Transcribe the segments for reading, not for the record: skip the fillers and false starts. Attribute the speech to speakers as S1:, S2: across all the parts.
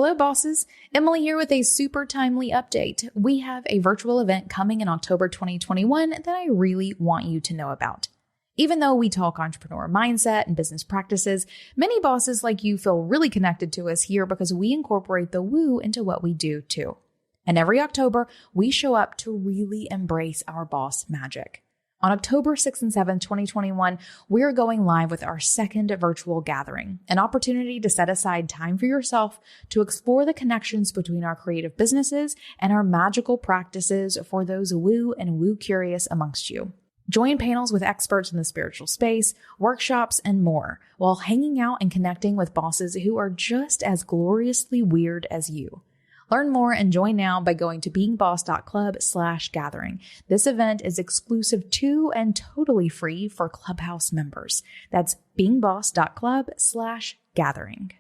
S1: Hello, bosses. Emily here with a super timely update. We have a virtual event coming in October 2021 that I really want you to know about. Even though we talk entrepreneur mindset and business practices, many bosses like you feel really connected to us here because we incorporate the woo into what we do too. And every October, we show up to really embrace our boss magic. On October 6th and 7th, 2021, we're going live with our second virtual gathering, an opportunity to set aside time for yourself to explore the connections between our creative businesses and our magical practices for those woo and woo curious amongst you. Join panels with experts in the spiritual space, workshops, and more, while hanging out and connecting with bosses who are just as gloriously weird as you. Learn more and join now by going to beingboss.club/gathering. This event is exclusive to and totally free for Clubhouse members. That's beingboss.club/gathering.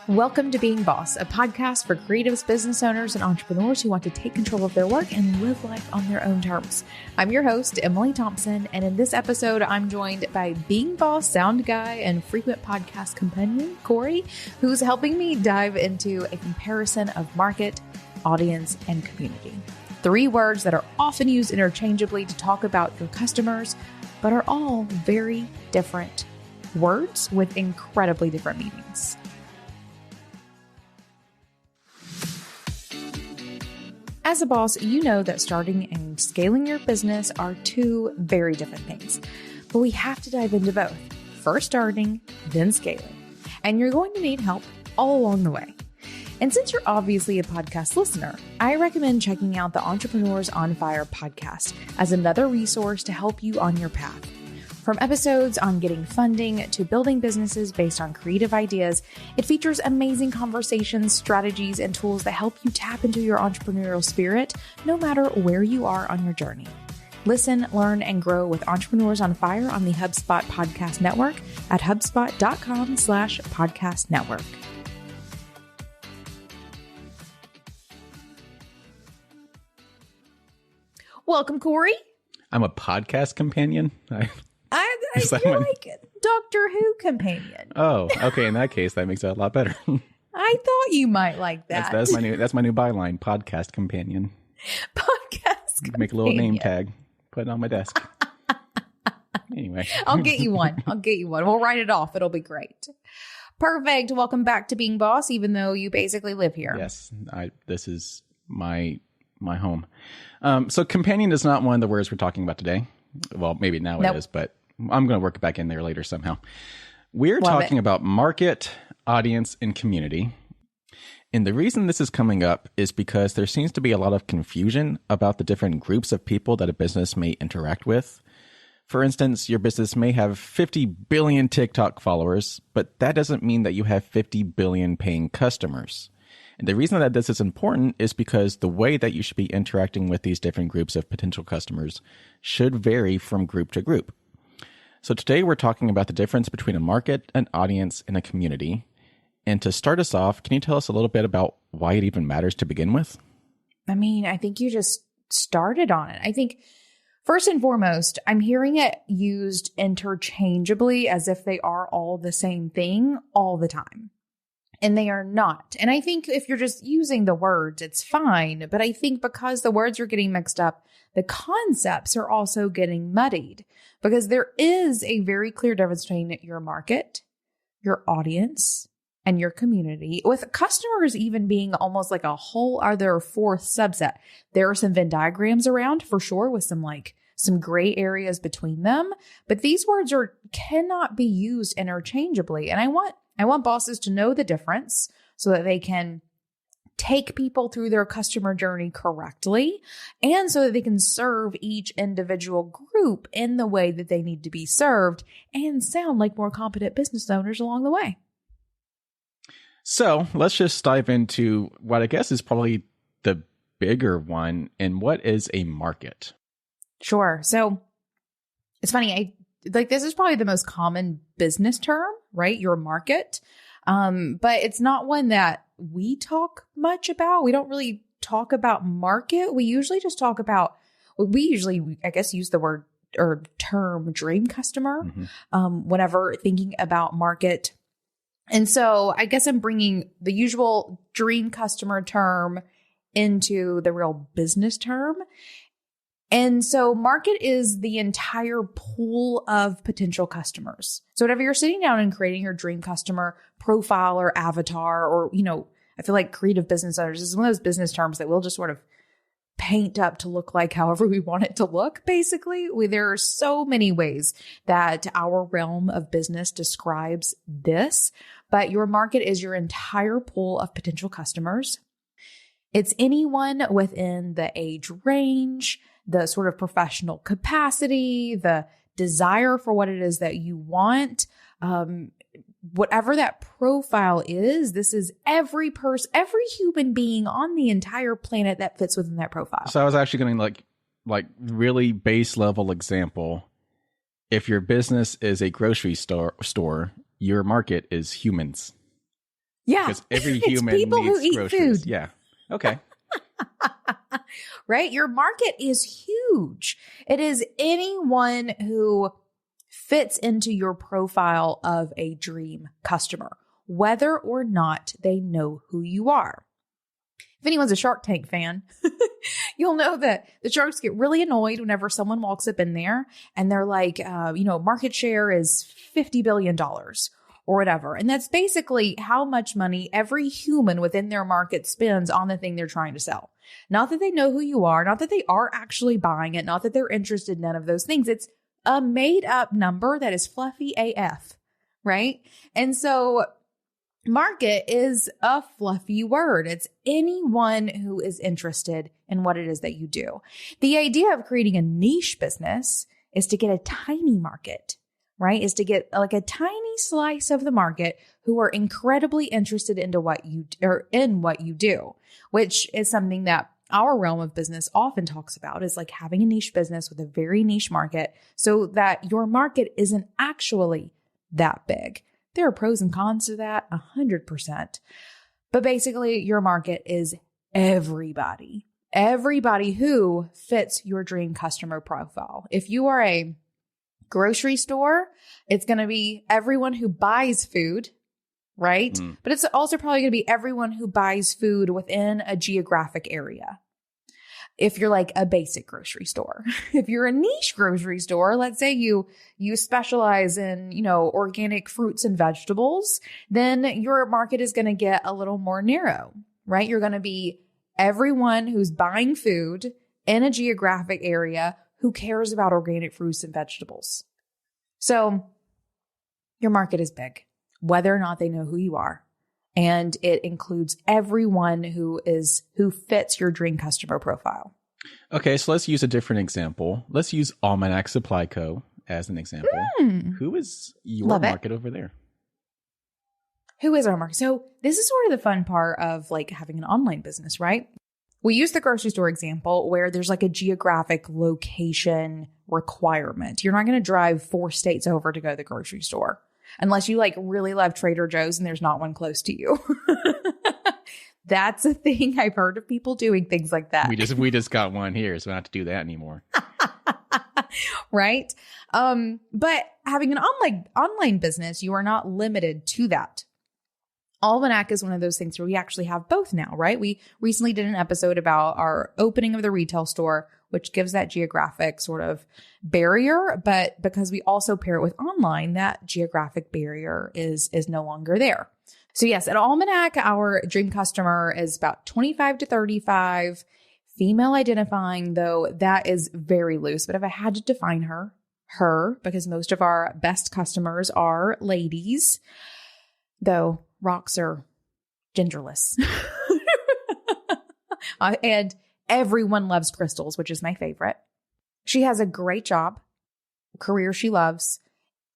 S1: Welcome to Being Boss, a podcast for creatives, business owners, and entrepreneurs who want to take control of their work and live life on their own terms. I'm your host, Emily Thompson, and in this episode, I'm joined by Being Boss sound guy and frequent podcast companion, Corey, who's helping me dive into a comparison of market, audience, and community. 3 words that are often used interchangeably to talk about your customers, but are all very different words with incredibly different meanings. As a boss, you know that starting and scaling your business are 2 very different things, but we have to dive into both. First starting, then scaling. And you're going to need help all along the way. And since you're obviously a podcast listener, I recommend checking out the Entrepreneurs on Fire podcast as another resource to help you on your path. From episodes on getting funding to building businesses based on creative ideas, it features amazing conversations, strategies, and tools that help you tap into your entrepreneurial spirit, no matter where you are on your journey. Listen, learn, and grow with Entrepreneurs on Fire on the HubSpot Podcast Network at hubspot.com/podcast network. Welcome, Corey.
S2: I'm a podcast companion.
S1: I feel like Doctor Who companion.
S2: Oh, okay. In that case, that makes it a lot better.
S1: I thought you might like that.
S2: That's my new byline. Podcast companion.
S1: Podcast companion.
S2: Make a little name tag. Put it on my desk. Anyway,
S1: I'll get you one. We'll write it off. It'll be great. Perfect. Welcome back to Being Boss, even though you basically live here.
S2: Yes, this is my home. So companion is not one of the words we're talking about today. Well, maybe now it is, but I'm going to work it back in there later somehow. We're talking about market, audience, and community. And the reason this is coming up is because there seems to be a lot of confusion about the different groups of people that a business may interact with. For instance, your business may have 50 billion TikTok followers, but that doesn't mean that you have 50 billion paying customers. And the reason that this is important is because the way that you should be interacting with these different groups of potential customers should vary from group to group. So today we're talking about the difference between a market, an audience, and a community. And to start us off, can you tell us a little bit about why it even matters to begin with?
S1: I mean, I think you just started on it. I think first and foremost, I'm hearing it used interchangeably as if they are all the same thing all the time. And they are not. And I think if you're just using the words, it's fine. But I think because the words are getting mixed up, the concepts are also getting muddied because there is a very clear difference between your market, your audience, and your community, with customers even being almost like a whole other 4th subset. There are some Venn diagrams around for sure with some gray areas between them, but these words cannot be used interchangeably. And I want bosses to know the difference so that they can take people through their customer journey correctly and so that they can serve each individual group in the way that they need to be served and sound like more competent business owners along the way.
S2: So let's just dive into what I guess is probably the bigger one. And what is a market?
S1: Sure. So it's funny. This is probably the most common business term, right? Your market. But it's not one that we talk much about. We don't really talk about market. We usually just talk about, I guess, use the word or term dream customer. Whenever thinking about market And so I guess I'm bringing the usual dream customer term into the real business term. And so market is the entire pool of potential customers. So whenever you're sitting down and creating your dream customer profile or avatar, or, I feel like creative business owners is one of those business terms that we'll just sort of paint up to look like however we want it to look, basically. There are so many ways that our realm of business describes this, but your market is your entire pool of potential customers. It's anyone within the age range, the sort of professional capacity, the desire for what it is that you want, whatever that profile is. This is every person, every human being on the entire planet that fits within that profile.
S2: So I was actually going to like really base level example. If your business is a grocery store, your market is humans.
S1: Yeah.
S2: Because every human
S1: people
S2: needs
S1: who eat
S2: groceries.
S1: Food.
S2: Yeah. Okay.
S1: Right? Your market is huge. It is anyone who fits into your profile of a dream customer, whether or not they know who you are. If anyone's a Shark Tank fan, you'll know that the sharks get really annoyed whenever someone walks up in there and they're like, market share is $50 billion or whatever. And that's basically how much money every human within their market spends on the thing they're trying to sell. Not that they know who you are, not that they are actually buying it, not that they're interested in none of those things. It's a made up number that is fluffy AF, right? And so market is a fluffy word. It's anyone who is interested in what it is that you do. The idea of creating a niche business is to get a tiny market, right? Is to get like a tiny slice of the market who are incredibly interested in what you do, which is something that our realm of business often talks about, is like having a niche business with a very niche market so that your market isn't actually that big. There are pros and cons to that, 100%. But basically, your market is everybody who fits your dream customer profile. If you are a grocery store, it's going to be everyone who buys food, right? But it's also probably going to be everyone who buys food within a geographic area. If you're like a basic grocery store, if you're a niche grocery store, let's say you specialize in, organic fruits and vegetables, then your market is going to get a little more narrow, right? You're going to be everyone who's buying food in a geographic area who cares about organic fruits and vegetables. So your market is big, whether or not they know who you are. And it includes everyone who fits your dream customer profile.
S2: Okay, so let's use a different example. Let's use Almanac Supply Co. as an example. Who is your market over there?
S1: Who is our market? So this is sort of the fun part of like having an online business, right? We use the grocery store example where there's like a geographic location requirement. You're not going to drive 4 states over to go to the grocery store. Unless you like really love Trader Joe's and there's not one close to you. That's a thing. I've heard of people doing things like that.
S2: We just got one here, so I don't have to do that anymore.
S1: Right? But having an online business, you are not limited to that. Almanac is one of those things where we actually have both now, right? We recently did an episode about our opening of the retail store, which gives that geographic sort of barrier. But because we also pair it with online, that geographic barrier is no longer there. So yes, at Almanac, our dream customer is about 25 to 35, female identifying, though that is very loose. But if I had to define her, because most of our best customers are ladies, though rocks are genderless. And everyone loves crystals, which is my favorite. She has a great job, career she loves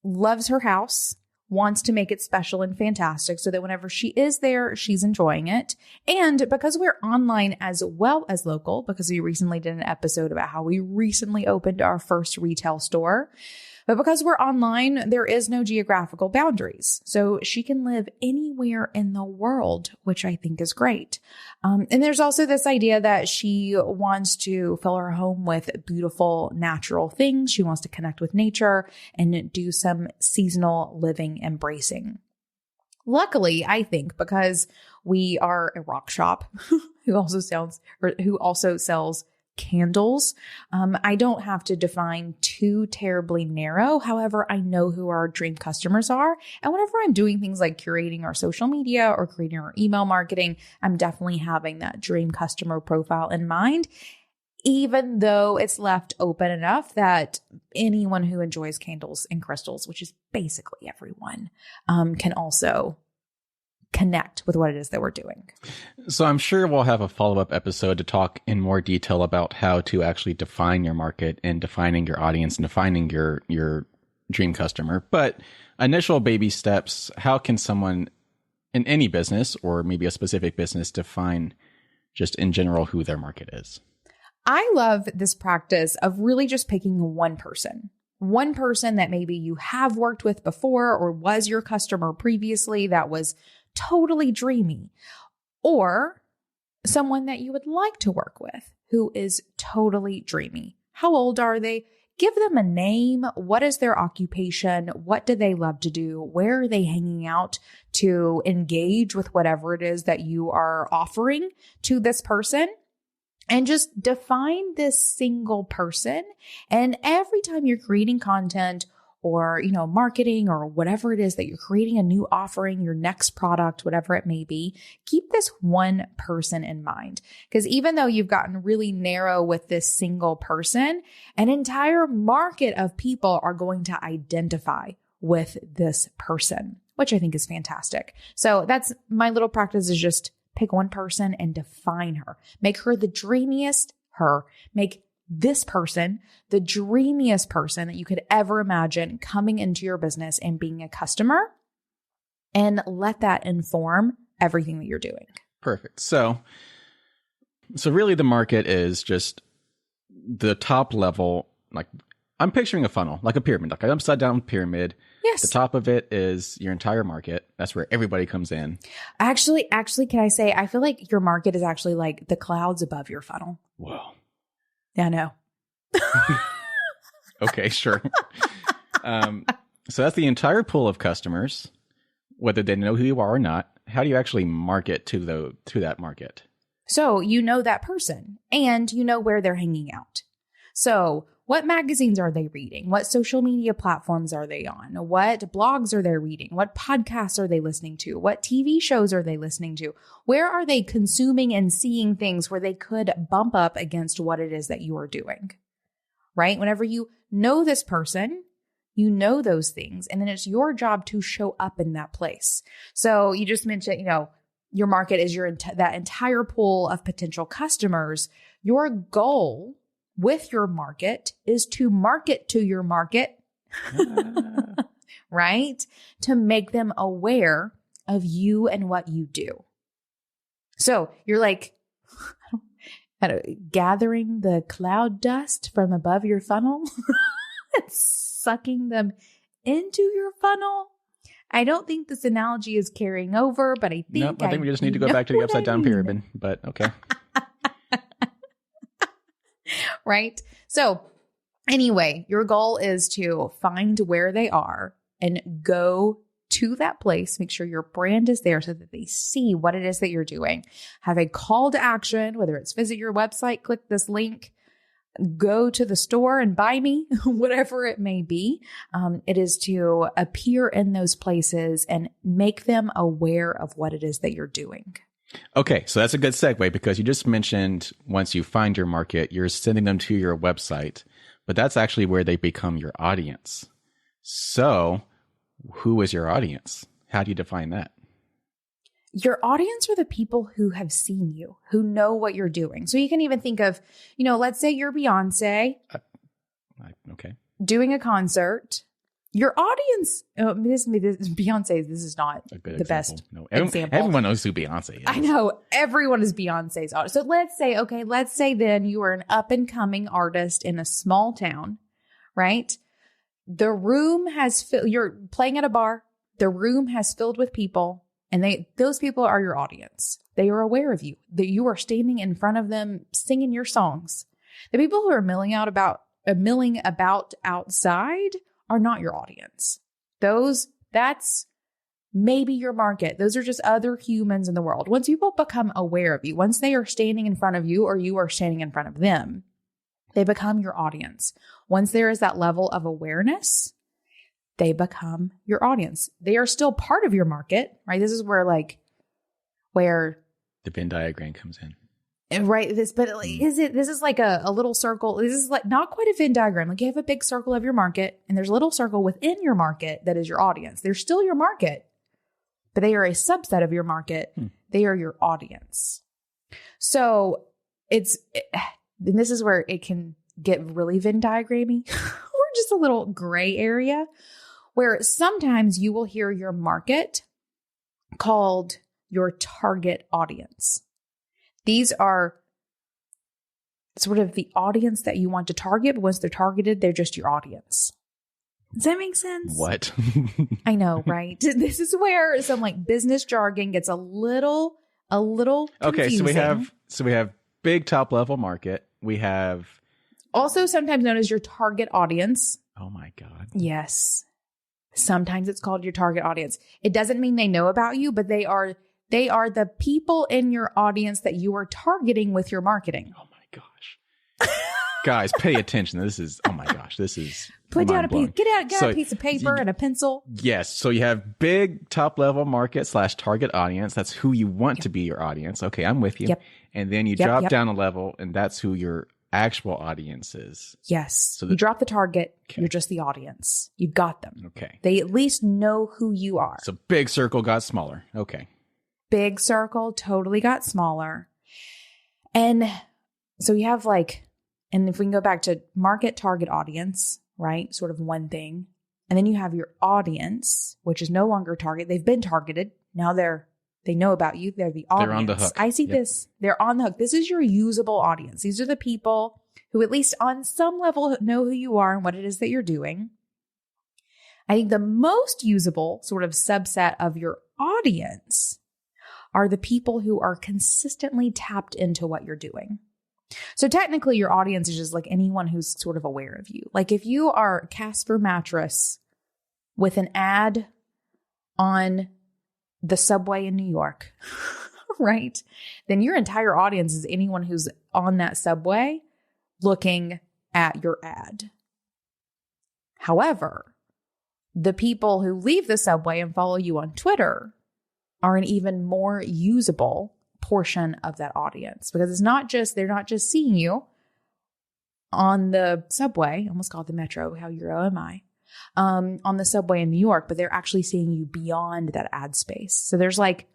S1: her house, wants to make it special and fantastic so that whenever she is there, she's enjoying it. And because we're online as well as local, because we recently did an episode about how we recently opened our first retail store, but because we're online, there is no geographical boundaries. So she can live anywhere in the world, which I think is great. And there's also this idea that she wants to fill her home with beautiful natural things. She wants to connect with nature and do some seasonal living embracing. Luckily, I think, because we are a rock shop who also sells candles, I don't have to define too terribly narrow. However, I know who our dream customers are. And whenever I'm doing things like curating our social media or creating our email marketing, I'm definitely having that dream customer profile in mind, even though it's left open enough that anyone who enjoys candles and crystals, which is basically everyone, can also connect with what it is that we're doing.
S2: So I'm sure we'll have a follow-up episode to talk in more detail about how to actually define your market and defining your audience and defining your dream customer. But initial baby steps, how can someone in any business or maybe a specific business define just in general who their market is?
S1: I love this practice of really just picking one person that maybe you have worked with before or was your customer previously that was totally dreamy, or someone that you would like to work with who is totally dreamy. How old are they? Give them a name. What is their occupation? What do they love to do? Where are they hanging out to engage with whatever it is that you are offering to this person? And just define this single person. And every time you're creating content or, marketing or whatever it is that you're creating a new offering, your next product, whatever it may be, keep this one person in mind. Because even though you've gotten really narrow with this single person, an entire market of people are going to identify with this person, which I think is fantastic. So that's my little practice, is just pick one person and define her. Make her the dreamiest her. Make this person the dreamiest person that you could ever imagine coming into your business and being a customer, and let that inform everything that you're doing.
S2: Perfect. So really the market is just the top level. Like, I'm picturing a funnel, like a pyramid, like an upside down pyramid.
S1: Yes.
S2: The top of it is your entire market. That's where everybody comes in.
S1: Actually, can I say, I feel like your market is actually like the clouds above your funnel.
S2: Whoa.
S1: Yeah, I know.
S2: Okay, sure. So that's the entire pool of customers, whether they know who you are or not. How do you actually market to that market?
S1: So you know that person and you know where they're hanging out. So what magazines are they reading? What social media platforms are they on? What blogs are they reading? What podcasts are they listening to? What TV shows are they listening to? Where are they consuming and seeing things where they could bump up against what it is that you are doing? Right? Whenever you know this person, you know those things, and then it's your job to show up in that place. So you just mentioned, your market is that entire pool of potential customers. Your goal with your market is to market to your market, right? To make them aware of you and what you do. So you're like gathering the cloud dust from above your funnel and sucking them into your funnel. I don't think this analogy is carrying over, but I think
S2: I think we just need to go back to the upside down pyramid, but okay.
S1: Right? So anyway, your goal is to find where they are and go to that place. Make sure your brand is there so that they see what it is that you're doing. Have a call to action, whether it's visit your website, click this link, go to the store and buy me, whatever it may be. It is to appear in those places and make them aware of what it is that you're doing.
S2: Okay, so that's a good segue, because you just mentioned once you find your market, you're sending them to your website, but that's actually where they become your audience. So who is your audience? How do you define that?
S1: Your audience are the people who have seen you, who know what you're doing. So you can even think of, let's say you're Beyonce.
S2: Okay.
S1: Doing a concert. Your audience, Beyonce, this is not the best example.
S2: Everyone knows who Beyonce is.
S1: I know. Everyone is Beyonce's audience. So let's say then you are an up and coming artist in a small town, right? The room has you're playing at a bar. The room has filled with people, and those people are your audience. They are aware of you, that you are standing in front of them singing your songs. The people who are milling about outside are not your audience. That's maybe your market. Those are just other humans in the world. Once people become aware of you, once they are standing in front of you or you are standing in front of them, they become your audience. Once there is that level of awareness, they become your audience. They are still part of your market, right? This is where
S2: the Venn diagram comes in.
S1: Right. This is like a little circle. This is like not quite a Venn diagram. Like you have a big circle of your market and there's a little circle within your market that is your audience. They're still your market, but they are a subset of your market. They are your audience. So this is where it can get really Venn diagrammy or just a little gray area where sometimes you will hear your market called your target audience. These are sort of the audience that you want to target, but once they're targeted, they're just your audience. Does that make sense?
S2: What?
S1: I know, right? This is where some like business jargon gets a little confusing.
S2: Okay, so we have big top level market. We have
S1: also sometimes known as your target audience.
S2: Oh my God.
S1: Yes. Sometimes it's called your target audience. It doesn't mean they know about you, but they are the people in your audience that you are targeting with your marketing.
S2: Oh my gosh. Guys, pay attention. This is
S1: get out a piece of paper and a pencil.
S2: Yes. So you have big top level market / target audience. That's who you want to be your audience. Okay, I'm with you.
S1: Yep.
S2: And then you drop down a level and that's who your actual audience is.
S1: Yes. So you drop the target. Okay. You're just the audience. You got them.
S2: Okay.
S1: They at least know who you are.
S2: So big circle got smaller. Okay.
S1: Big circle totally got smaller. And so you have and if we can go back to market, target, audience, right? Sort of one thing. And then you have your audience, which is no longer target. They've been targeted. Now they know about you. They're the audience.
S2: They're on the hook.
S1: I see this. They're on the hook. This is your usable audience. These are the people who at least on some level know who you are and what it is that you're doing. I think the most usable sort of subset of your audience are the people who are consistently tapped into what you're doing. So technically your audience is just like anyone who's sort of aware of you. Like if you are Casper Mattress with an ad on the subway in New York, right? Then your entire audience is anyone who's on that subway looking at your ad. However, the people who leave the subway and follow you on Twitter are an even more usable portion of that audience because they're not just seeing you on the subway, I almost called the metro, how Euro am I, on the subway in New York, but they're actually seeing you beyond that ad space. So there's it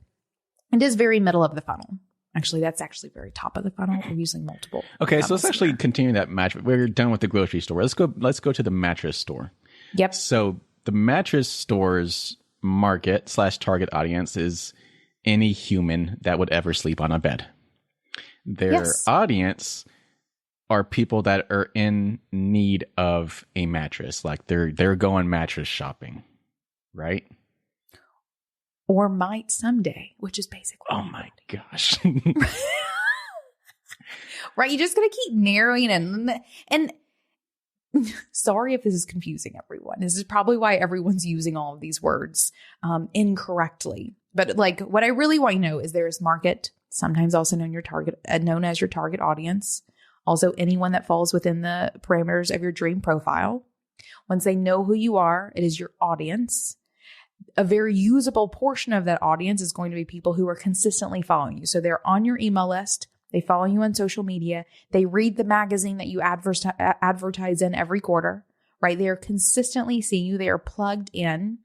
S1: is very middle of the funnel. Actually, that's actually very top of the funnel. We're using multiple.
S2: Okay, so let's actually continue that match. We're done with the grocery store. Let's go to the mattress store.
S1: Yep.
S2: So the mattress store's market / target audience is any human that would ever sleep on a bed. Their audience are people that are in need of a mattress, like they're going mattress shopping, right?
S1: Or might someday, which is basically.
S2: Oh my gosh.
S1: Right. You just got to keep narrowing and sorry if this is confusing everyone. This is probably why everyone's using all of these words incorrectly. But what I really want you to know is there is market, sometimes also known as your target audience. Also anyone that falls within the parameters of your dream profile. Once they know who you are, it is your audience. A very usable portion of that audience is going to be people who are consistently following you. So they're on your email list. They follow you on social media. They read the magazine that you advertise in every quarter, right? They are consistently seeing you. They are plugged in.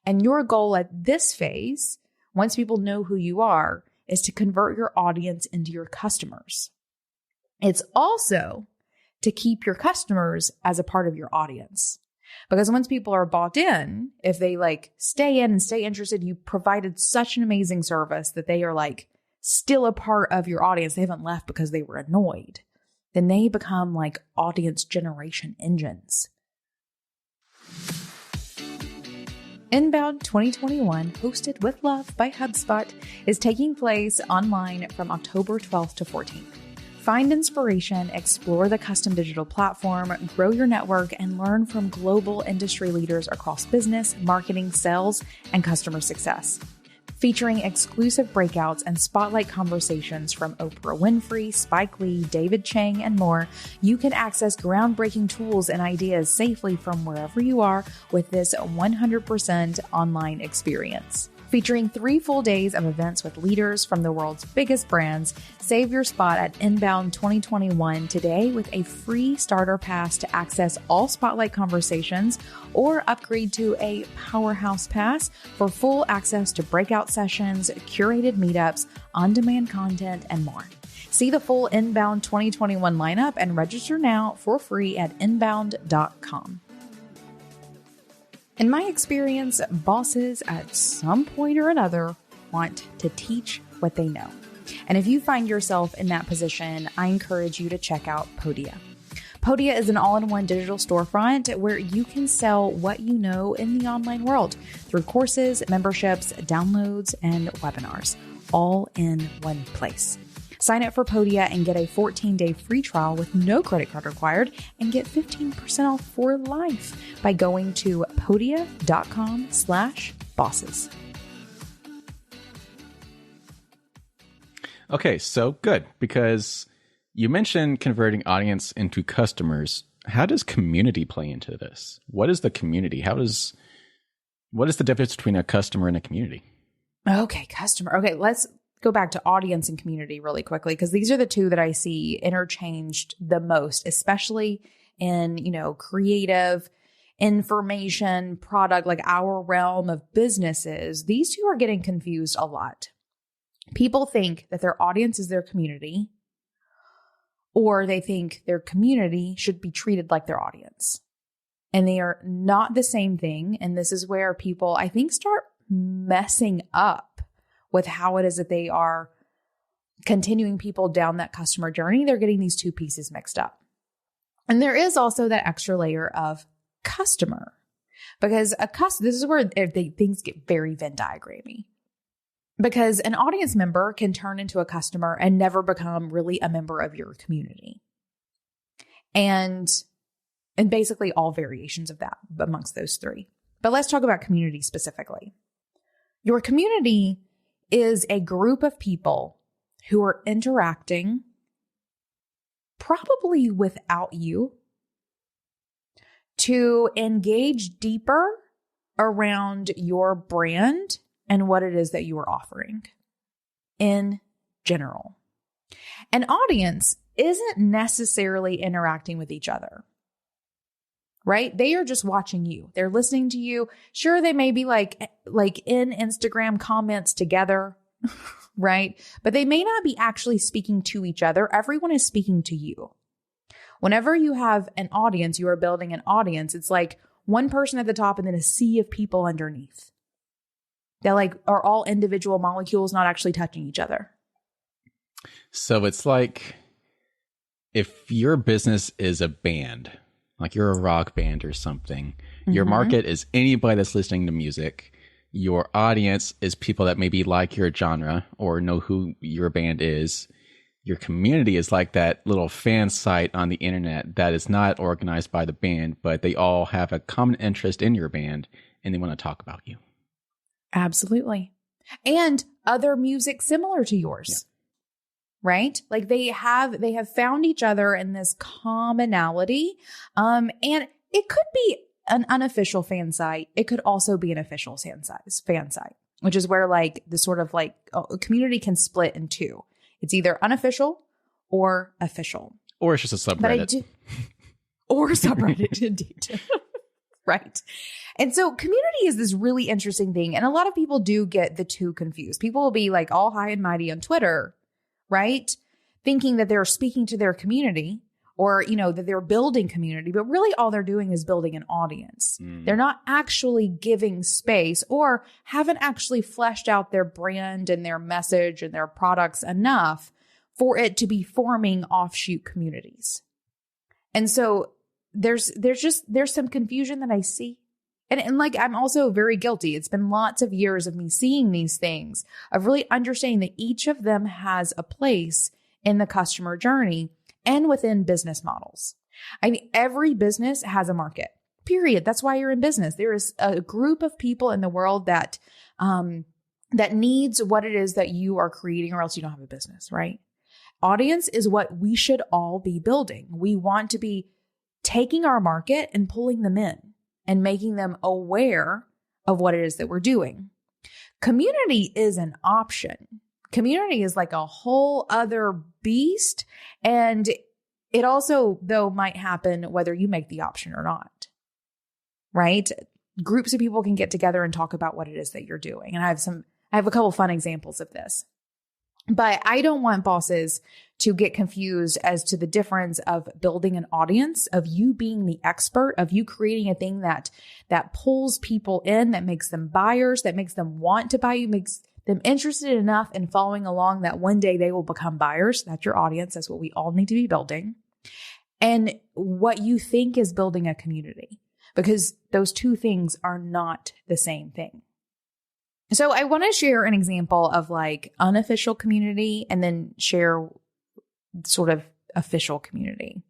S1: And your goal at this phase, once people know who you are, is to convert your audience into your customers. It's also to keep your customers as a part of your audience. Because once people are bought in, if they stay in and stay interested, you provided such an amazing service that they are still a part of your audience. They haven't left because they were annoyed. Then they become audience generation engines. Inbound 2021, hosted with love by HubSpot, is taking place online from October 12th to 14th. Find inspiration, explore the custom digital platform, grow your network, and learn from global industry leaders across business, marketing, sales, and customer success. Featuring exclusive breakouts and spotlight conversations from Oprah Winfrey, Spike Lee, David Chang, and more, you can access groundbreaking tools and ideas safely from wherever you are with this 100% online experience. Featuring 3 full days of events with leaders from the world's biggest brands, save your spot at Inbound 2021 today with a free starter pass to access all spotlight conversations, or upgrade to a Powerhouse Pass for full access to breakout sessions, curated meetups, on-demand content, and more. See the full Inbound 2021 lineup and register now for free at inbound.com. In my experience, bosses at some point or another want to teach what they know. And if you find yourself in that position, I encourage you to check out Podia. Podia is an all-in-one digital storefront where you can sell what you know in the online world through courses, memberships, downloads, and webinars, all in one place. Sign up for Podia and get a 14-day free trial with no credit card required, and get 15% off for life by going to podia.com/bosses.
S2: Okay, so good, because you mentioned converting audience into customers. How does community play into this? What is the community? What is the difference between a customer and a community?
S1: Okay, customer. Okay, let's go back to audience and community really quickly, because these are the two that I see interchanged the most, especially in, creative information product, like our realm of businesses. These two are getting confused a lot. People think that their audience is their community, or they think their community should be treated like their audience. And they are not the same thing. And this is where people, I think, start messing up with how it is that they are continuing people down that customer journey. They're getting these two pieces mixed up. And there is also that extra layer of customer, because this is where things get very Venn diagrammy, because an audience member can turn into a customer and never become really a member of your community. And basically all variations of that amongst those three. But let's talk about community specifically. Your community is a group of people who are interacting probably without you to engage deeper around your brand and what it is that you are offering in general. An audience isn't necessarily interacting with each other, right? They are just watching you. They're listening to you. Sure, they may be like in Instagram comments together, right? But they may not be actually speaking to each other. Everyone is speaking to you. Whenever you have an audience, you are building an audience. It's like one person at the top and then a sea of people underneath. That are all individual molecules not actually touching each other.
S2: So it's like if your business is a band, like you're a rock band or something, your market is anybody that's listening to music. Your audience is people that maybe like your genre or know who your band is. Your community is like that little fan site on the internet that is not organized by the band, but they all have a common interest in your band and they want to talk about you.
S1: Absolutely. And other music similar to yours, right? Like they have found each other in this commonality. And it could be an unofficial fan site. It could also be an official fan site, which is where the sort of a community can split in two. It's either unofficial or official.
S2: Or it's just a subreddit.
S1: Or subreddit, indeed. Right. And so community is this really interesting thing. And a lot of people do get the two confused. People will be all high and mighty on Twitter, right? Thinking that they're speaking to their community or, that they're building community, but really all they're doing is building an audience. They're not actually giving space or haven't actually fleshed out their brand and their message and their products enough for it to be forming offshoot communities. And so there's some confusion that I see. And I'm also very guilty. It's been lots of years of me seeing these things, of really understanding that each of them has a place in the customer journey and within business models. I mean, every business has a market, period. That's why you're in business. There is a group of people in the world that needs what it is that you are creating, or else you don't have a business, right? Audience is what we should all be building. We want to be taking our market and pulling them in and making them aware of what it is that we're doing. Community is an option. Community is like a whole other beast. And it also, though, might happen whether you make the option or not, right? Groups of people can get together and talk about what it is that you're doing. And I have a couple fun examples of this. But I don't want bosses to get confused as to the difference of building an audience, of you being the expert, of you creating a thing that pulls people in, that makes them buyers, that makes them want to buy you, makes them interested enough in following along that one day they will become buyers. That's your audience. That's what we all need to be building. And what you think is building a community, because those two things are not the same thing. So I want to share an example of like unofficial community and then share sort of official community.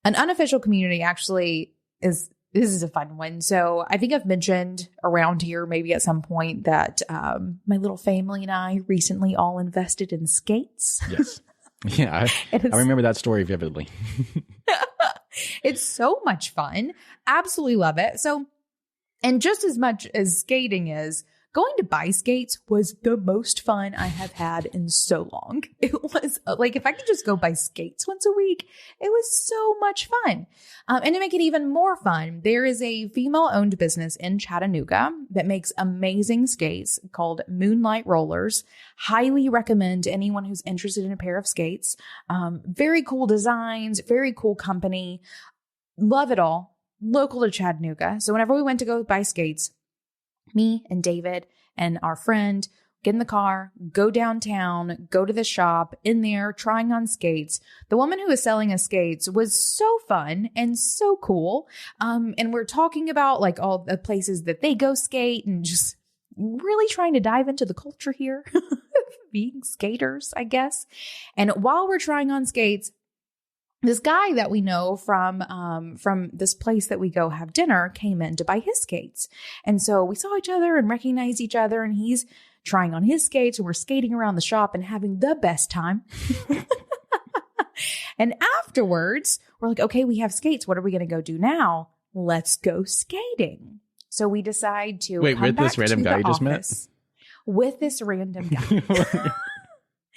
S1: An unofficial community actually this is a fun one. So I think I've mentioned around here maybe at some point that my little family and I recently all invested in skates.
S2: Yes. Yeah. I remember that story vividly.
S1: It's so much fun. Absolutely love it. So, and just as much as skating is, going to buy skates was the most fun I have had in so long. It was like, if I could just go buy skates once a week, it was so much fun. And to make it even more fun, there is a female-owned business in Chattanooga that makes amazing skates called Moonlight Rollers. Highly recommend to anyone who's interested in a pair of skates. Very cool designs, very cool company. Love it all. Local to Chattanooga. So whenever we went to go buy skates, me and David and our friend get in the car, go downtown, go to the shop, in there trying on skates. The woman who was selling us skates was so fun and so cool. And we're talking about like all the places that they go skate and just really trying to dive into the culture here, being skaters, I guess. And while we're trying on skates, this guy that we know from this place that we go have dinner came in to buy his skates. And so we saw each other and recognized each other, and he's trying on his skates and we're skating around the shop and having the best time. And afterwards, we're like, okay, we have skates. What are we going to go do now? Let's go skating. So we decide to
S2: wait, with this random guy you just met?
S1: With this random guy.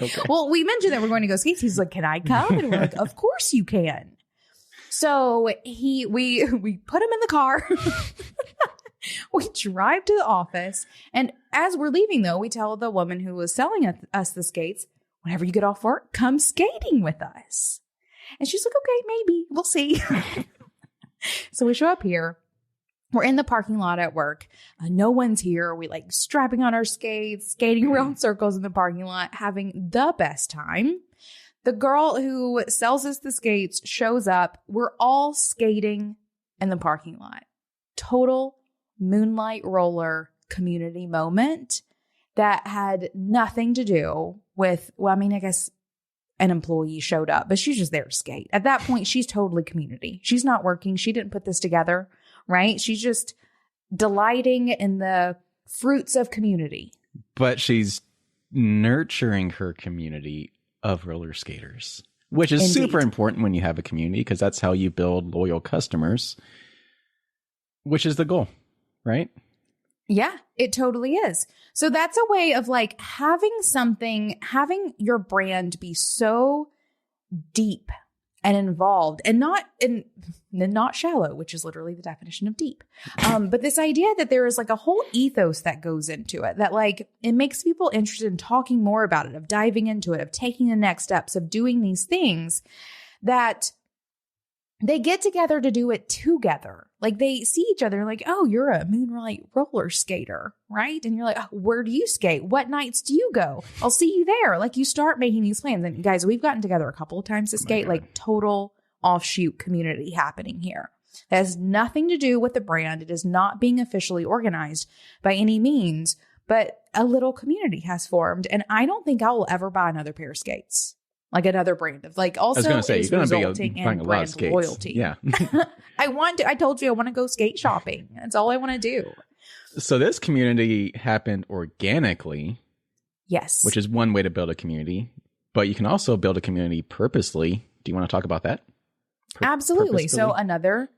S1: Okay. Well, we mentioned that we're going to go skates. He's like, can I come? And we're like, of course you can. So we put him in the car. We drive to the office. And as we're leaving, though, we tell the woman who was selling us the skates, whenever you get off work, come skating with us. And she's like, okay, maybe. We'll see. So we show up here. We're in the parking lot at work. No one's here. We like strapping on our skates, skating around circles in the parking lot, having the best time. The girl who sells us the skates shows up. We're all skating in the parking lot. Total Moonlight Roller community moment that had nothing to do with, well, I mean, I guess an employee showed up, but she's just there to skate. At that point, she's totally community. She's not working. She didn't put this together. Right? She's just delighting in the fruits of community. But
S2: she's nurturing her community of roller skaters, which is
S1: Indeed.
S2: Super important when you have a community, because that's how you build loyal customers, which is the goal, right?
S1: Yeah, it totally is. So that's a way of like having your brand be so deep and involved and not shallow, which is literally the definition of deep. But this idea that there is like a whole ethos that goes into it, that like it makes people interested in talking more about it, of diving into it, of taking the next steps, of doing these things, that they get together to do it together. Like they see each other like, oh, you're a Moonlight Roller skater, right? And you're like, oh, where do you skate? What nights do you go? I'll see you there. Like you start making these plans. And guys, we've gotten together a couple of times to skate, like total offshoot community happening here. That has nothing to do with the brand. It is not being officially organized by any means, but a little community has formed. And I don't think I will ever buy another pair of skates. like another brand of like also
S2: I was going to say, you're going to be buying a lot of skates.
S1: Loyalty.
S2: Yeah.
S1: I told you I want to go skate shopping. That's all I want to do.
S2: So this community happened organically.
S1: Yes.
S2: Which is one way to build a community, but you can also build a community purposely. Do you want to talk about that?
S1: Absolutely. So another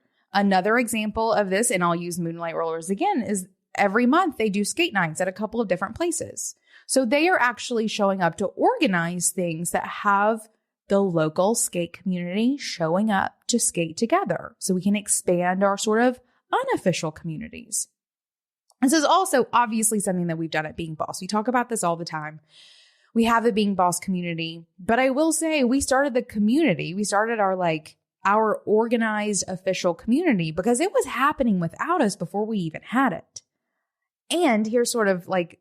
S1: example of this, and I'll use Moonlight Rollers again, is every month they do skate nights at a couple of different places. So they are actually showing up to organize things that have the local skate community showing up to skate together. So we can expand our sort of unofficial communities. This is also obviously something that we've done at Being Boss. We talk about this all the time. We have the Being Boss community, but I will say we started the community. We started our organized official community because it was happening without us before we even had it. And here's sort of like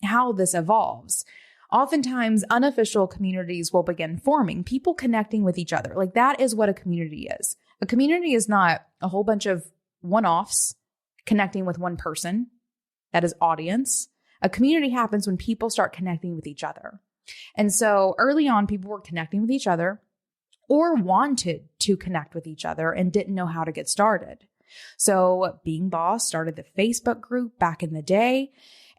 S1: how this evolves. Oftentimes, unofficial communities will begin forming, people connecting with each other. Like that is what a community is. A community is not a whole bunch of one-offs connecting with one person. That is audience. A community happens when people start connecting with each other. And so early on, people were connecting with each other or wanted to connect with each other and didn't know how to get started. So Being Boss started the Facebook group back in the day,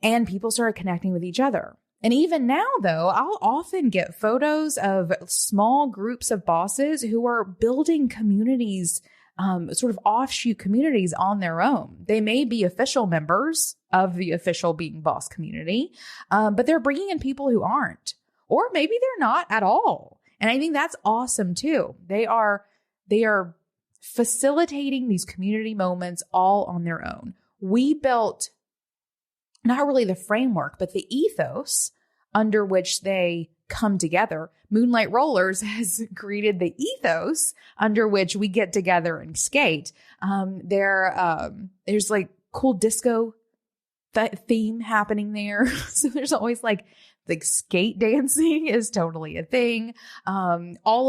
S1: and people started connecting with each other. And even now, though, I'll often get photos of small groups of bosses who are building communities, sort of offshoot communities on their own. They may be official members of the official Being Boss community, but they're bringing in people who aren't, or maybe they're not at all. And I think that's awesome too. They are facilitating these community moments all on their own. We built not really the framework, but the ethos under which they come together. Moonlight Rollers has created the ethos under which we get together and skate. There's like cool disco theme happening there. So there's always like skate dancing is totally a thing. Most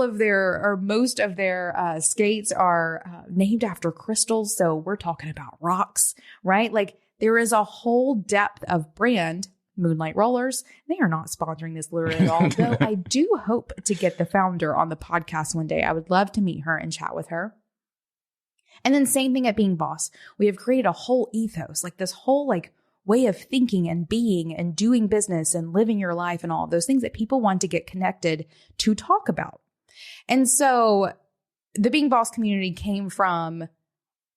S1: of their skates are named after crystals. So we're talking about rocks, right? Like there is a whole depth of brand. Moonlight Rollers. They are not sponsoring this literally at all, though I do hope to get the founder on the podcast one day. I would love to meet her and chat with her. And then same thing at Being Boss. We have created a whole ethos, like this whole way of thinking and being and doing business and living your life and all of those things that people want to get connected to talk about. And so the Being Boss community came from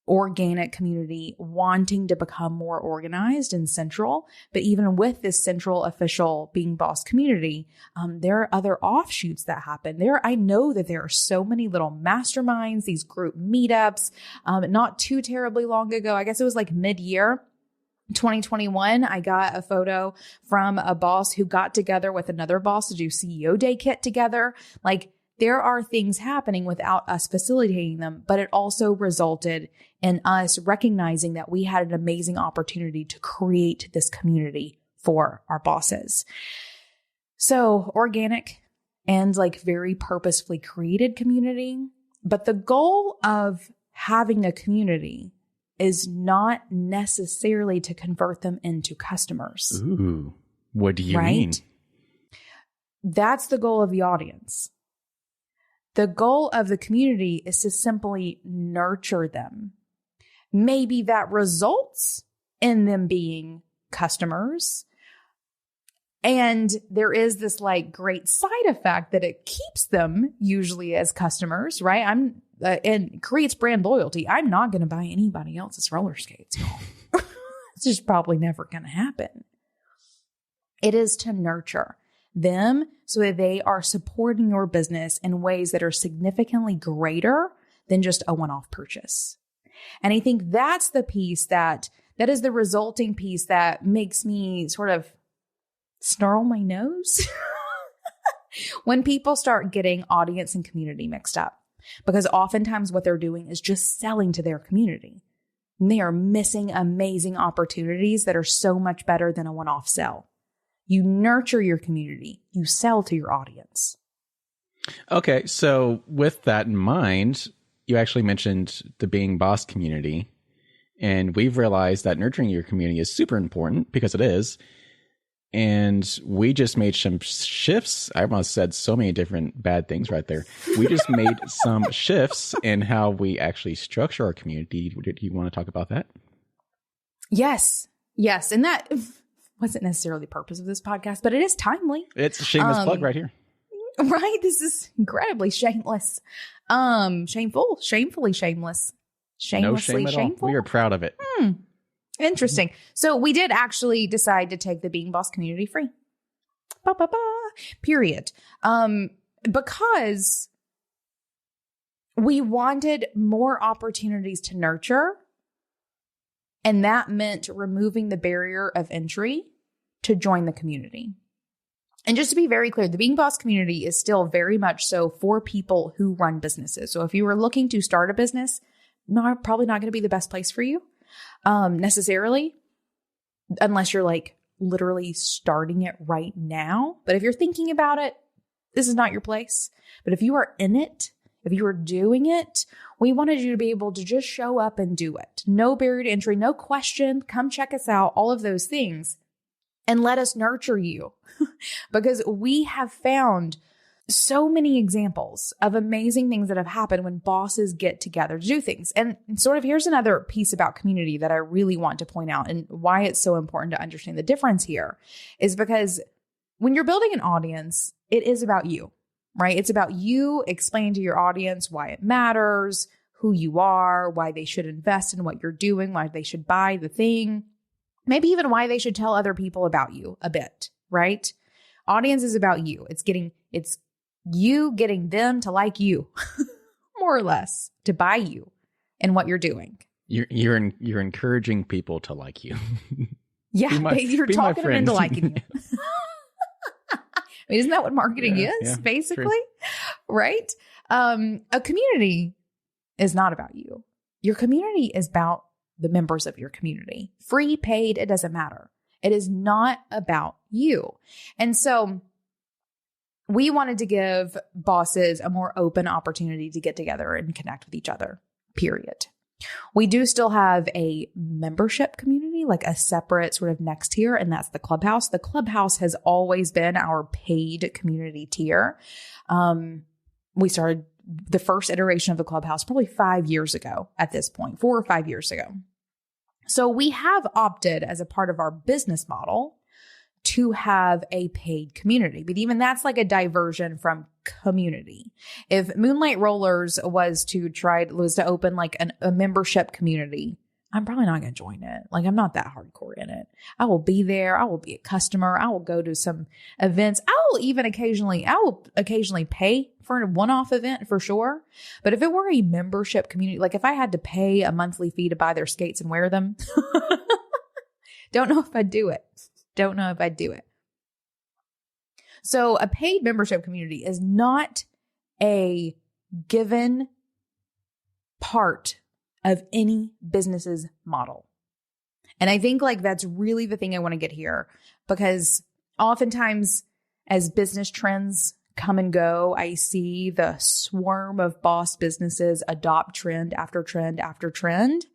S1: organic community wanting to become more organized and central. But even with this central official Being Boss community, there are other offshoots that happen. I know that there are so many little masterminds, these group meetups. Not too terribly long ago, I guess it was like mid-year 2021, I got a photo from a boss who got together with another boss to do CEO Day kit together. Like there are things happening without us facilitating them, but it also resulted in us recognizing that we had an amazing opportunity to create this community for our bosses. So organic and very purposefully created community. But the goal of having a community is not necessarily to convert them into customers.
S2: Ooh, what do you mean?
S1: That's the goal of the audience. The goal of the community is to simply nurture them. Maybe that results in them being customers. And there is this great side effect that it keeps them usually as customers, right? And creates brand loyalty. I'm not going to buy anybody else's roller skates, y'all. It's just probably never going to happen. It is to nurture them so that they are supporting your business in ways that are significantly greater than just a one-off purchase. And I think that's the piece that is the resulting piece that makes me sort of snarl my nose when people start getting audience and community mixed up. Because oftentimes what they're doing is just selling to their community. And they are missing amazing opportunities that are so much better than a one-off sell. You nurture your community. You sell to your audience.
S2: Okay, so with that in mind, you actually mentioned the Being Boss community. And we've realized that nurturing your community is super important because it is. And we just made some shifts. I almost said so many different bad things right there. We just made some shifts in how we actually structure our community. Do you want to talk about that?
S1: Yes. Yes. And that wasn't necessarily the purpose of this podcast, but it is timely.
S2: It's a shameless plug right here.
S1: Right. This is incredibly shameless. Shamefully shameless. Shamelessly
S2: no shame at
S1: shameful.
S2: All. We are proud of it.
S1: Interesting. So we did actually decide to take the Being Boss community free. Period. Because we wanted more opportunities to nurture. And that meant removing the barrier of entry to join the community. And just to be very clear, the Being Boss community is still very much so for people who run businesses. So if you were looking to start a business, probably not going to be the best place for you necessarily, unless you're like literally starting it right now. But if you're thinking about it, this is not your place. But if you are in it, if you are doing it, we wanted you to be able to just show up and do it. No barrier to entry, no question. Come check us out, all of those things. And let us nurture you. Because we have found so many examples of amazing things that have happened when bosses get together to do things. And sort of here's another piece about community that I really want to point out and why it's so important to understand the difference here is because when you're building an audience, it is about you, right? It's about you explaining to your audience why it matters, who you are, why they should invest in what you're doing, why they should buy the thing, maybe even why they should tell other people about you a bit, right? Audience is about you. It's you getting them to like you, more or less, to buy you and what you're doing.
S2: You're encouraging people to like you.
S1: Yeah, you're talking them into liking you. I mean, isn't that what marketing is, basically? True. Right? A community is not about you. Your community is about the members of your community. Free, paid, it doesn't matter. It is not about you. And so we wanted to give bosses a more open opportunity to get together and connect with each other, period. We do still have a membership community, like a separate sort of next tier, and that's the Clubhouse. The Clubhouse has always been our paid community tier. We started the first iteration of the Clubhouse probably 5 years ago at this point, 4 or 5 years ago. So we have opted as a part of our business model to have a paid community, but even that's like a diversion from community. If Moonlight Rollers was to open like a membership community, I'm probably not going to join it. Like I'm not that hardcore in it. I will be there. I will be a customer. I will go to some events. I will occasionally pay for a one-off event for sure. But if it were a membership community, like if I had to pay a monthly fee to buy their skates and wear them, don't know if I'd do it. So a paid membership community is not a given part of any business's model. And I think like that's really the thing I want to get here, because oftentimes as business trends come and go, I see the swarm of boss businesses adopt trend after trend after trend.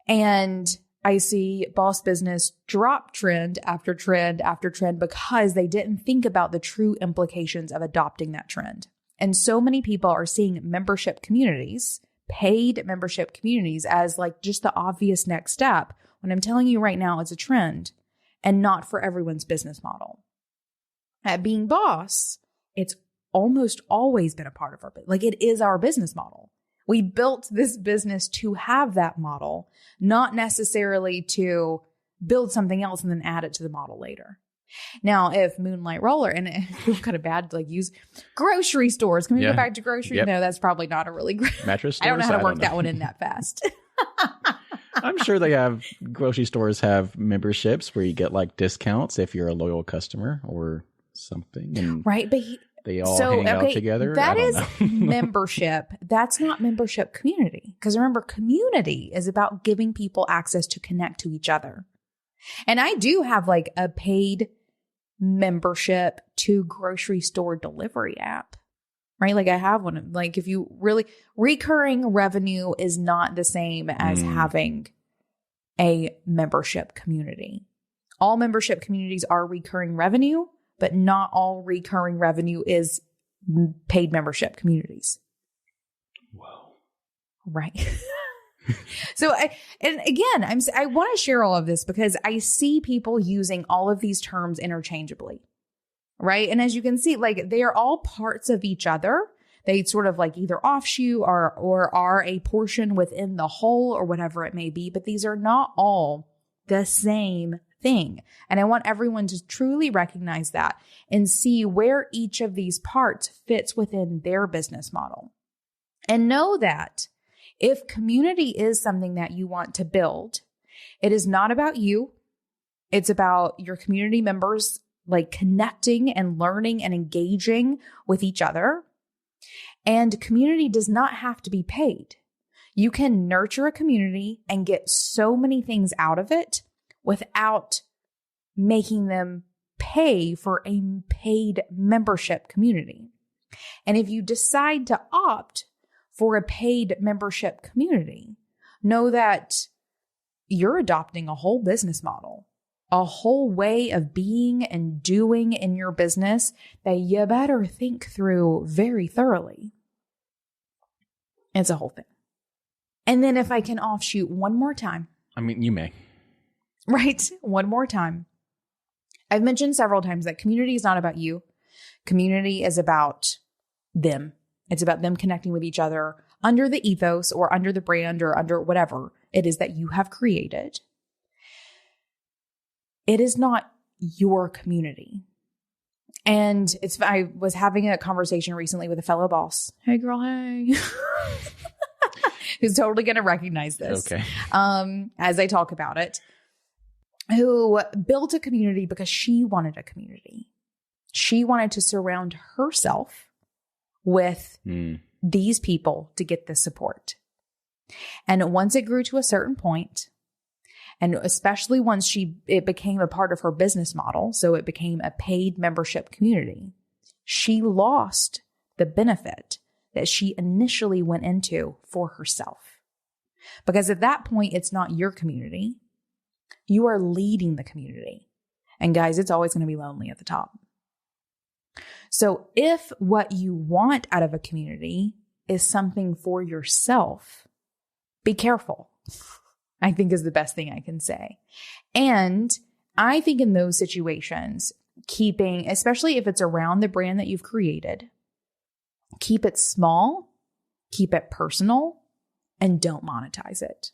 S1: And I see boss business drop trend after trend after trend because they didn't think about the true implications of adopting that trend. And so many people are seeing membership communities, paid membership communities, as like just the obvious next step, when I'm telling you right now it's a trend and not for everyone's business model. At Being Boss, it's almost always been a part of our business. Like it is our business model. We built this business to have that model, not necessarily to build something else and then add it to the model later. Now, if Moonlight Roller, and it feels kind of bad to like use grocery stores. Can we go back to grocery?
S2: Yep.
S1: No, that's probably not a really great
S2: mattress stores.
S1: I don't know how to work that one in that fast.
S2: I'm sure they have grocery stores have memberships where you get like discounts if you're a loyal customer or something. And
S1: right, but
S2: they all hang out together.
S1: That is membership. That's not membership community. Because remember, community is about giving people access to connect to each other. And I do have like a paid membership to grocery store delivery app, right? Like I have one. Like if you really, recurring revenue is not the same as having a membership community. All membership communities are recurring revenue, but not all recurring revenue is paid membership communities.
S2: Whoa.
S1: Right. So I want to share all of this because I see people using all of these terms interchangeably. Right. And as you can see, like they are all parts of each other. They sort of like either offshoot or are a portion within the whole or whatever it may be, but these are not all the same thing. And I want everyone to truly recognize that and see where each of these parts fits within their business model. And know that if community is something that you want to build, it is not about you. It's about your community members like connecting and learning and engaging with each other. And community does not have to be paid. You can nurture a community and get so many things out of it without making them pay for a paid membership community. And if you decide to opt for a paid membership community, know that you're adopting a whole business model, a whole way of being and doing in your business that you better think through very thoroughly. It's a whole thing. And then if I can offshoot one more time.
S2: I mean, you may.
S1: Right? One more time. I've mentioned several times that community is not about you. Community is about them. It's about them connecting with each other under the ethos or under the brand or under whatever it is that you have created. It is not your community. And I was having a conversation recently with a fellow boss. Hey girl, hey. Who's totally going to recognize this.
S2: Okay.
S1: As I talk about it. Who built a community because she wanted a community. She wanted to surround herself with these people to get the support. And once it grew to a certain point, and especially once it became a part of her business model, so it became a paid membership community, she lost the benefit that she initially went into for herself. Because at that point, it's not your community. You are leading the community. And guys, it's always going to be lonely at the top. So if what you want out of a community is something for yourself, be careful, I think is the best thing I can say. And I think in those situations, keeping, especially if it's around the brand that you've created, keep it small, keep it personal, and don't monetize it.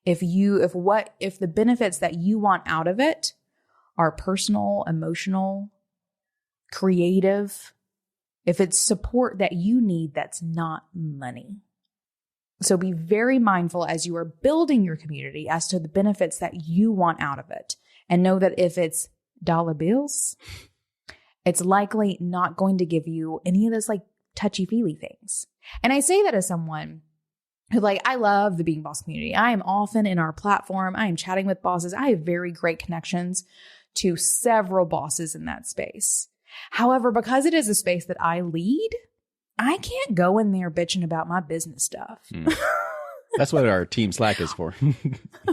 S1: If the benefits that you want out of it are personal, emotional, creative, if it's support that you need, that's not money. So be very mindful as you are building your community as to the benefits that you want out of it. And know that if it's dollar bills, it's likely not going to give you any of those like touchy-feely things. And I say that as someone who I love the Being Boss community. I am often in our platform. I am chatting with bosses. I have very great connections to several bosses in that space. However, because it is a space that I lead, I can't go in there bitching about my business stuff.
S2: That's what our Team Slack is for.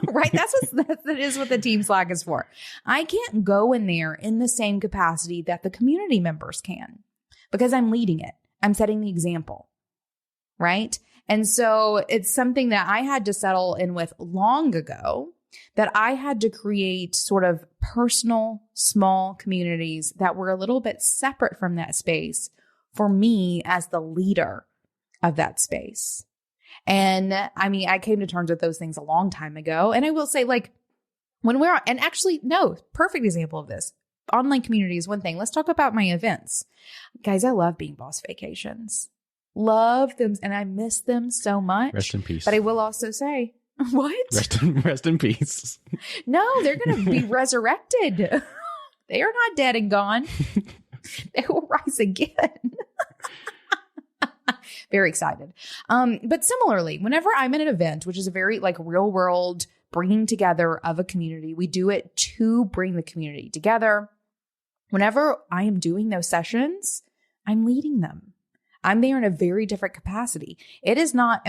S1: Right. That is what the Team Slack is for. I can't go in there in the same capacity that the community members can because I'm leading it. I'm setting the example. Right. And so it's something that I had to settle in with long ago, that I had to create sort of personal, small communities that were a little bit separate from that space for me as the leader of that space. And I mean, I came to terms with those things a long time ago. And I will say, perfect example of this. Online community is one thing. Let's talk about my events. Guys, I love Being Boss vacations. Love them. And I miss them so much.
S2: Rest in peace.
S1: But I will also say, what?
S2: Rest in peace.
S1: No, they're going to be resurrected. They are not dead and gone. They will rise again. Very excited. But similarly, whenever I'm at an event, which is a very real world bringing together of a community, we do it to bring the community together. Whenever I am doing those sessions, I'm leading them. I'm there in a very different capacity. It is not,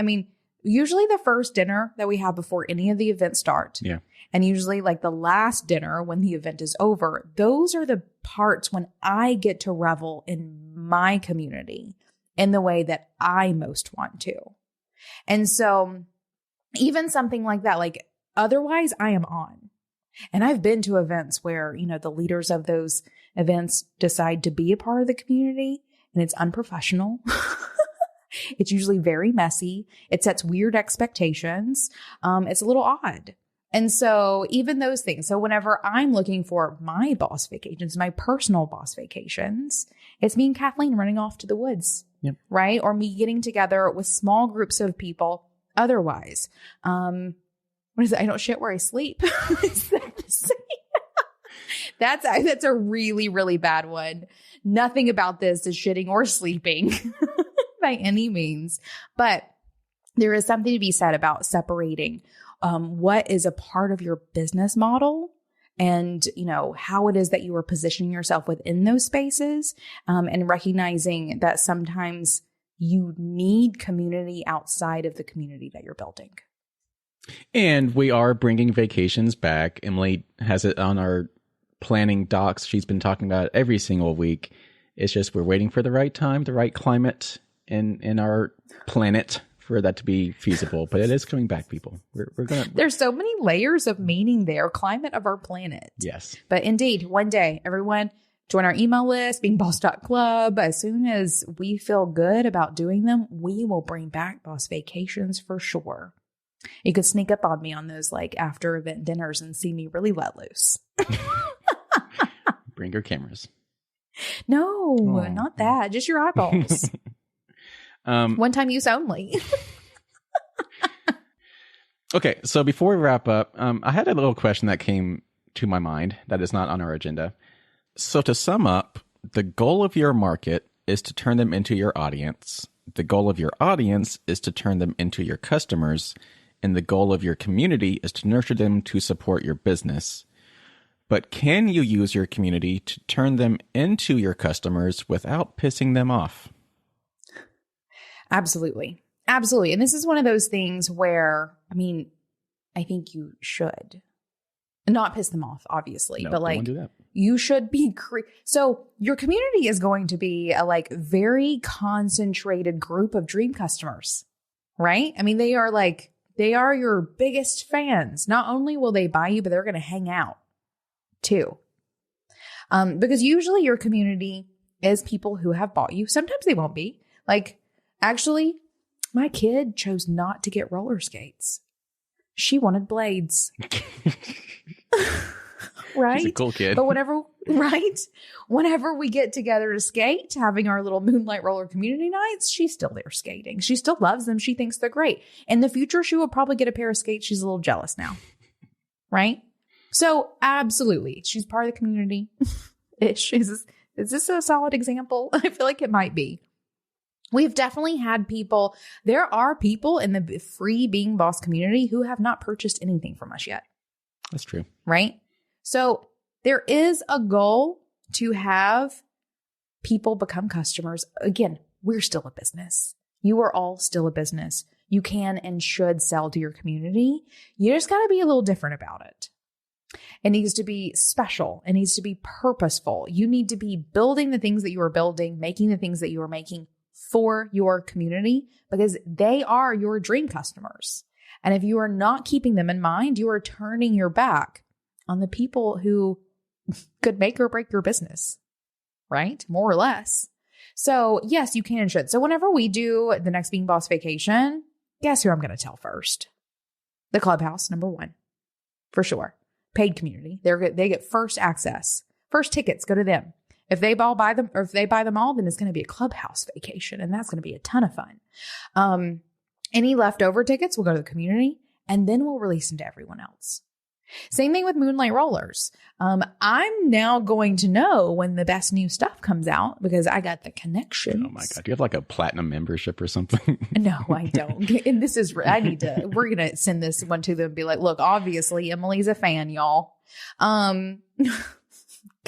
S1: usually the first dinner that we have before any of the events start.
S2: Yeah.
S1: And usually like the last dinner when the event is over, those are the parts when I get to revel in my community in the way that I most want to. And so even something like that, like otherwise I am on. And I've been to events where, you know, the leaders of those events decide to be a part of the community and it's unprofessional. It's usually very messy. It sets weird expectations. It's a little odd. And so even those things. So whenever I'm looking for my boss vacations, my personal boss vacations, it's me and Kathleen running off to the woods,
S2: yep.
S1: Right? Or me getting together with small groups of people. Otherwise, what is it? I don't shit where I sleep. Is that the same? That's a really, really bad one. Nothing about this is shitting or sleeping by any means, but there is something to be said about separating what is a part of your business model and, you know, how it is that you are positioning yourself within those spaces, and recognizing that sometimes you need community outside of the community that you're building.
S2: And we are bringing vacations back. Emily has it on our planning docs. She's been talking about it every single week. It's just we're waiting for the right time, the right climate in our planet for that to be feasible. But it is coming back, people. We're gonna.
S1: There's so many layers of meaning there. Climate of our planet.
S2: Yes.
S1: But indeed, one day, everyone join our email list, beingboss.club. As soon as we feel good about doing them, we will bring back boss vacations for sure. You could sneak up on me on those like after event dinners and see me really let loose.
S2: Bring your cameras.
S1: No, not that. Just your eyeballs. One time use only.
S2: Okay, so before we wrap up, I had a little question that came to my mind that is not on our agenda. So to sum up, the goal of your market is to turn them into your audience. The goal of your audience is to turn them into your customers. And the goal of your community is to nurture them to support your business. But can you use your community to turn them into your customers without pissing them off?
S1: Absolutely. Absolutely. And this is one of those things where, I mean, I think you should not piss them off, obviously,
S2: No,
S1: but like
S2: do that.
S1: You should be, so your community is going to be a like very concentrated group of dream customers, right? I mean, they are your biggest fans. Not only will they buy you, but they're going to hang out too. Because usually your community is people who have bought you. Sometimes they won't be. Like, actually, my kid chose not to get roller skates. She wanted blades. Right?
S2: She's a cool kid.
S1: But whenever we get together to skate, having our little Moonlight Roller community nights, she's still there skating. She still loves them. She thinks they're great. In the future, she will probably get a pair of skates. She's a little jealous now. Right? So absolutely. She's part of the community. Is this a solid example? I feel like it might be. We've definitely had people. There are people in the free Being Boss community who have not purchased anything from us yet.
S2: That's true.
S1: Right? So there is a goal to have people become customers. Again, we're still a business. You are all still a business. You can and should sell to your community. You just got to be a little different about it. It needs to be special. It needs to be purposeful. You need to be building the things that you are building, making the things that you are making for your community because they are your dream customers. And if you are not keeping them in mind, you are turning your back on the people who could make or break your business, right? More or less. So yes, you can and should. So whenever we do the next Being Boss vacation, guess who I'm going to tell first? The Clubhouse, number one, for sure. Paid community. They get first access. First tickets go to them. If they all buy them, or if they buy them all, then it's going to be a Clubhouse vacation, and that's going to be a ton of fun. Any leftover tickets will go to the community, and then we'll release them to everyone else. Same thing with Moonlight Rollers. I'm now going to know when the best new stuff comes out because I got the connections.
S2: Oh my God. Do you have like a platinum membership or something?
S1: No, I don't. And we're going to send this one to them and be like, look, obviously Emily's a fan, y'all.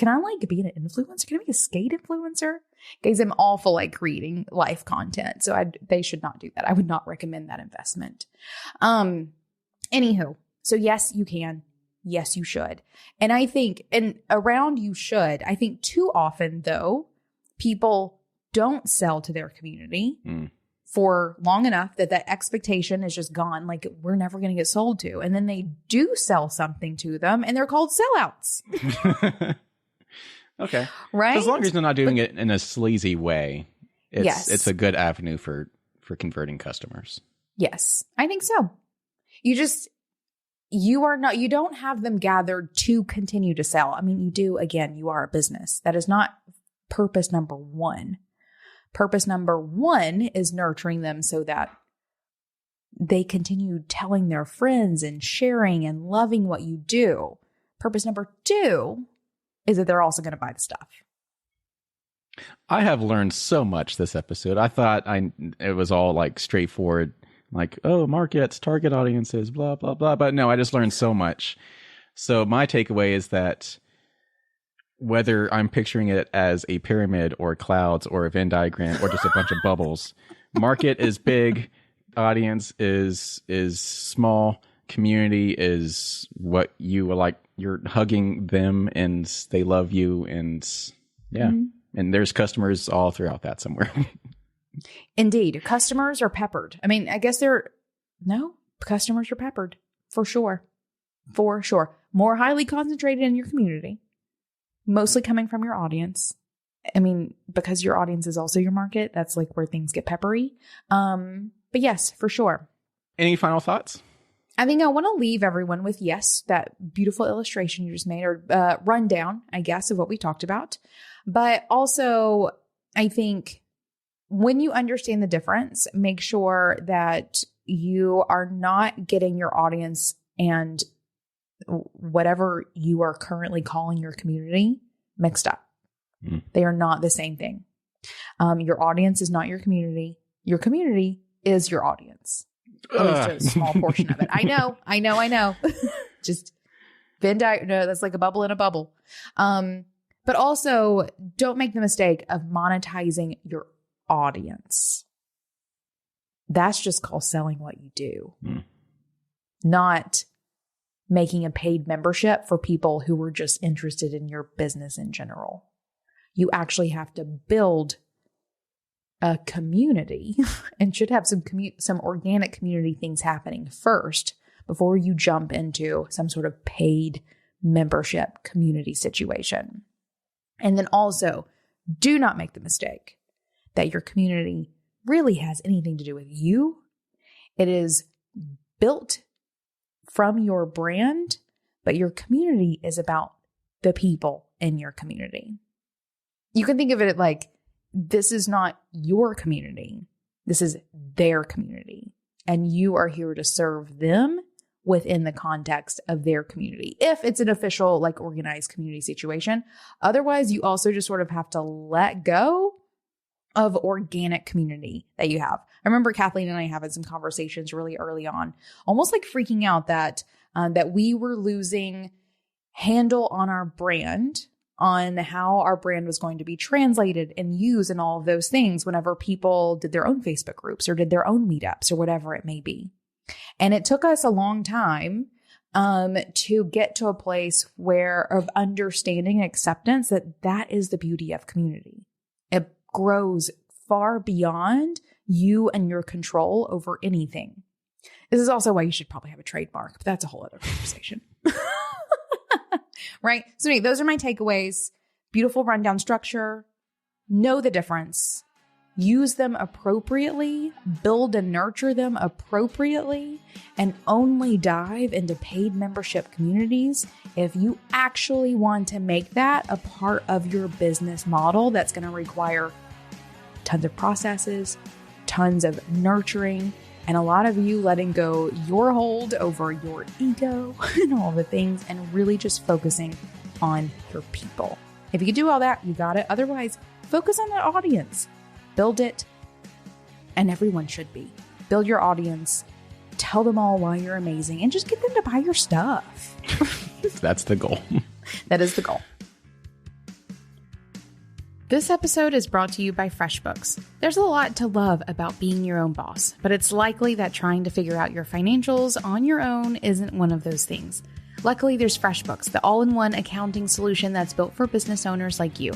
S1: can I like be an influencer? Can I be a skate influencer? Guys, I'm awful at creating life content. So they should not do that. I would not recommend that investment. Anywho, so yes, you can. Yes, you should. And I think, and around you should, I think too often though, people don't sell to their community for long enough that expectation is just gone. Like we're never going to get sold to. And then they do sell something to them and they're called sellouts.
S2: Okay.
S1: Right.
S2: As long as they're not doing it in a sleazy way, it's a good avenue for converting customers.
S1: Yes, I think so. You don't have them gathered to continue to sell. I mean, you do, again, you are a business. That is not purpose number one. Purpose number one is nurturing them so that they continue telling their friends and sharing and loving what you do. Purpose number two is that they're also going to buy the stuff.
S2: I have learned so much this episode. I thought it was all like straightforward, like, oh, markets, target audiences, blah, blah, blah. But no, I just learned so much. So my takeaway is that whether I'm picturing it as a pyramid or clouds or a Venn diagram or just a bunch of bubbles, market is big, audience is small, community is what you like. You're hugging them and they love you. And yeah. And there's customers all throughout that somewhere.
S1: Indeed. Customers are peppered. I mean, I guess customers are peppered for sure. For sure. More highly concentrated in your community, mostly coming from your audience. I mean, because your audience is also your market, that's like where things get peppery. But yes, for sure.
S2: Any final thoughts?
S1: I think I want to leave everyone with, yes, that beautiful illustration you just made, or rundown, I guess, of what we talked about. But also, I think when you understand the difference, make sure that you are not getting your audience and whatever you are currently calling your community mixed up. They are not the same thing. Your audience is not your community. Your community is your audience. At least a small portion of it. I know. Just no, that's like a bubble in a bubble. But also don't make the mistake of monetizing your audience. That's just called selling what you do. Not making a paid membership for people who were just interested in your business in general. You actually have to build a community and should have some organic community things happening first before you jump into some sort of paid membership community situation. And then also, do not make the mistake that your community really has anything to do with you. It is built from your brand, but your community is about the people in your community. You can think of it like, this is not your community. This is their community. And you are here to serve them within the context of their community. If it's an official, like organized community situation. Otherwise, you also just sort of have to let go of organic community that you have. I remember Kathleen and I having some conversations really early on, almost like freaking out that we were losing handle on our brand, on how our brand was going to be translated and used and all of those things whenever people did their own Facebook groups or did their own meetups or whatever it may be. And it took us a long time to get to a place of understanding and acceptance that is the beauty of community. It grows far beyond you and your control over anything. This is also why you should probably have a trademark, but that's a whole other conversation. Right? So anyway, those are my takeaways. Beautiful rundown structure. Know the difference. Use them appropriately. Build and nurture them appropriately. And only dive into paid membership communities if you actually want to make that a part of your business model that's going to require tons of processes, tons of nurturing, and a lot of you letting go your hold over your ego and all the things and really just focusing on your people. If you can do all that, you got it. Otherwise, focus on that audience. Build it, and everyone should be. Build your audience. Tell them all why you're amazing, and just get them to buy your stuff.
S2: That's the goal.
S1: That is the goal. This episode is brought to you by FreshBooks. There's a lot to love about being your own boss, but it's likely that trying to figure out your financials on your own isn't one of those things. Luckily, there's FreshBooks, the all-in-one accounting solution that's built for business owners like you.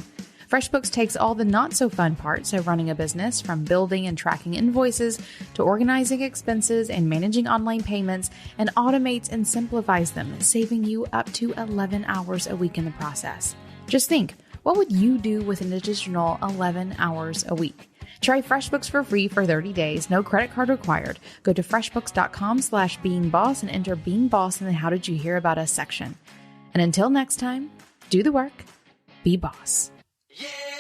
S1: FreshBooks takes all the not-so-fun parts of running a business, from building and tracking invoices to organizing expenses and managing online payments, and automates and simplifies them, saving you up to 11 hours a week in the process. Just think, what would you do with an additional 11 hours a week? Try FreshBooks for free for 30 days, no credit card required. Go to freshbooks.com/beingboss and enter Being Boss in the How Did You Hear About Us section. And until next time, do the work, be boss.
S3: Yeah.